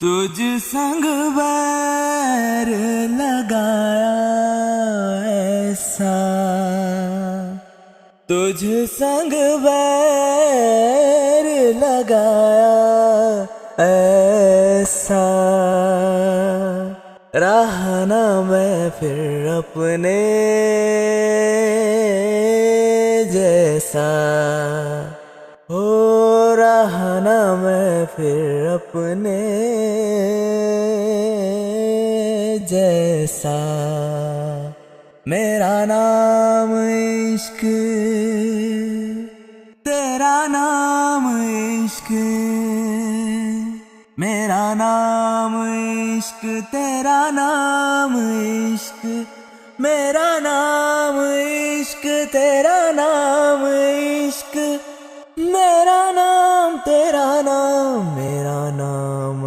तुझ संग बैर लगाया ऐसा, तुझ संग बैर लगाया ऐसा, रहा ना मैं फिर अपने जैसा, हो रहा ना मैं फिर अपने जैसा। मेरा नाम इश्क, तेरा नाम इश्क, मेरा नाम इश्क, तेरा नाम इश्क, मेरा नाम इश्क, तेरा नाम इश्क, मेरा नाम तेरा नाम, मेरा नाम